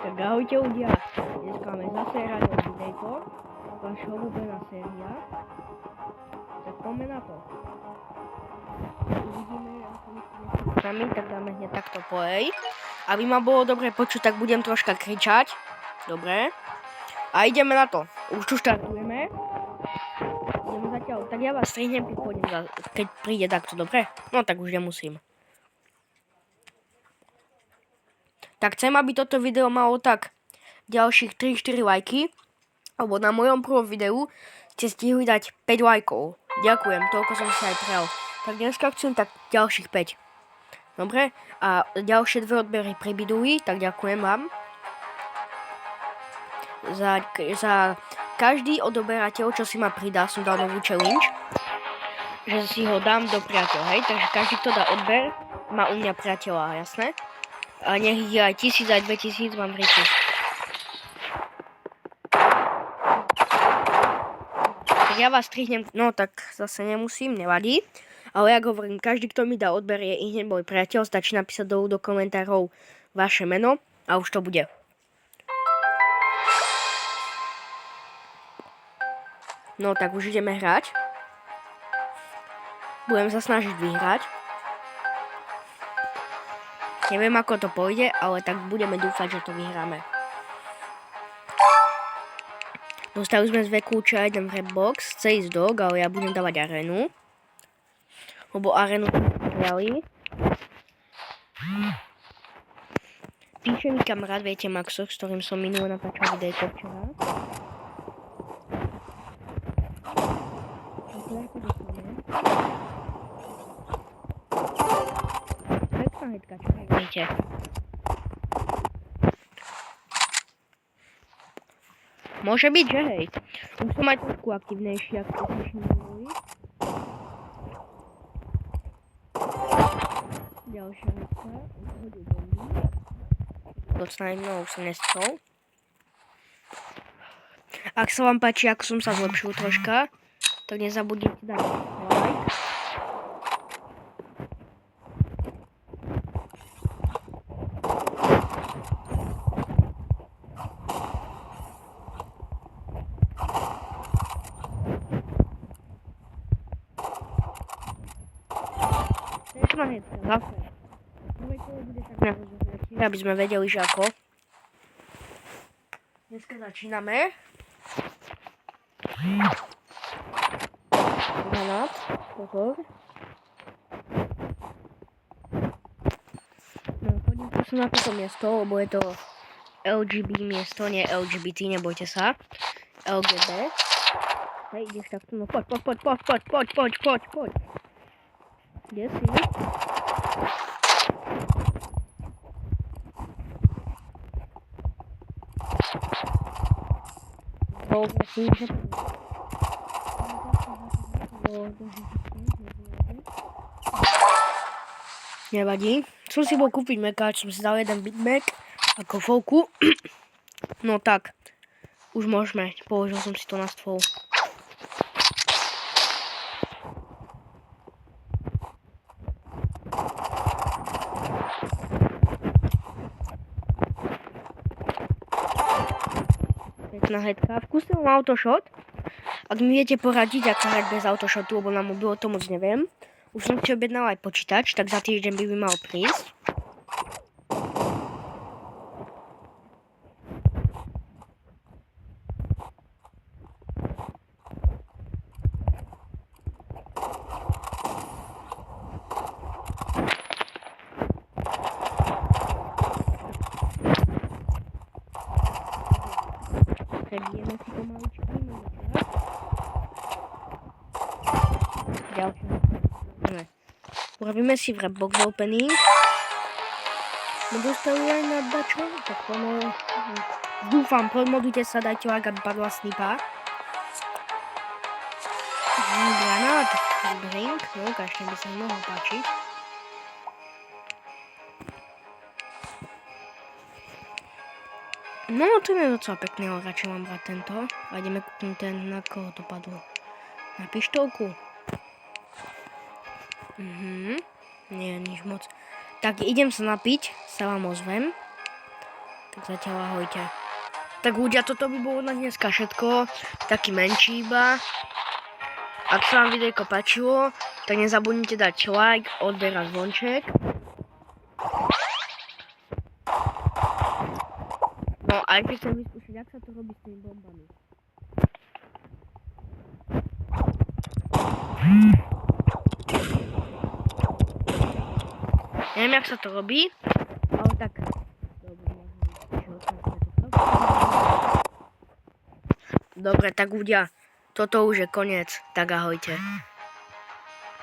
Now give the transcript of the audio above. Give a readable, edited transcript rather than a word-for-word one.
Tak ahojte ľudia, dneska máme zase rád videjko, vaša obľúbená séria, tak poďme na to. Uvidíme, ako s nami, tak dáme hneď takto play. Aby ma bolo dobre počuť, tak budem troška kričať, dobre. A ideme na to, už tu štartujeme. Ideme zatiaľ, tak ja vás strihnem, keď príde takto, dobre? No tak už nemusím. Tak chcem, aby toto video malo tak ďalších 3-4 lajky, alebo na mojom prvom videu ste stihli dať 5 lajkov. Ďakujem, toľko som si aj prijal. Tak dneska chcem tak ďalších 5. Dobre? A ďalšie 2 odbery pribuduli, tak ďakujem vám. Za každý odoberateľ, čo si ma pridá, som dal novú challenge, že si ho dám do priateľ, hej? Takže každý, kto dá odber, má u mňa priateľa, jasné? A nech ich je aj 1000, aj 2000, mám v reči. Tak ja vás strihnem, no tak zase nemusím, nevadí. Ale ja hovorím, každý, kto mi dá odber, je hneď môj priateľ, stačí napísať dolu do komentárov vaše meno a už to bude. No tak už ideme hrať. Budem sa snažiť vyhrať. Neviem, ako to pôjde, ale tak budeme dúfať, že to vyhráme. Dostali sme z kľúče jeden v Redbox, CS:GO, ale ja budem dávať arenu. Lebo arenu prijali. Píše mi kamarát, viete, Maxo, s ktorým som minule natáčal videjko včera. Pekná hetka, čo viete. Môže byť, že hej. Už som aj trošku aktivnejší, ako ste si všimli. Ďalšia hetka. Hodil bomby. Docnajme, už som nestol. Ak sa vám páči, ako som sa zlepšil troška, tak nezabudnite dať like. Zase. Aby sme vedeli, že ako. Dneska začíname. Granát. Pozor. No, chodím tu na toto miesto, lebo je to LGB miesto, nie LGBT, nebojte sa. LGB. Hej, ideš takto, no poď. Kde si? Nevadí. Som si bol kúpiť mekáč, som si dal jeden Big Mac a kofovku. No tak, už môžeme. Položil som si to na stôl. Pekná hetka. Skúsim autoshot. Ak mi viete poradiť, ako hrať bez autoshotu, lebo na mobilu to moc neviem. Už som si objednal aj počítač, tak za týždeň by mi mal prísť. Prebijeme si pomaličky. Ďalšie. Urobíme si v Redbox opening. My dostali aj na dačo, tak poďme. Dúfam, podmodujte sa, dajte like, aby padla snipa. Granát. Drink. No, každý by sa mi mohol páčiť. No, to je docela pekný, ale radšej mám brať tento. A ideme kúknúť ten, na koho to padlo. Na pištolku. Nie, nič moc. Tak idem sa napiť, sa vám ozvem. Tak zatiaľ ahojte. Tak ľudia, toto by bolo na dneska všetko. Taký menší iba. Ak sa vám videjko páčilo, tak nezabudnite dať like, odber a zvonček. No a ešte chcem vyskúšať, jak sa to robí s tými bombami. Neviem, jak sa to robí, ale tak... Dobre, tak ľudia, toto už je koniec, tak ahojte.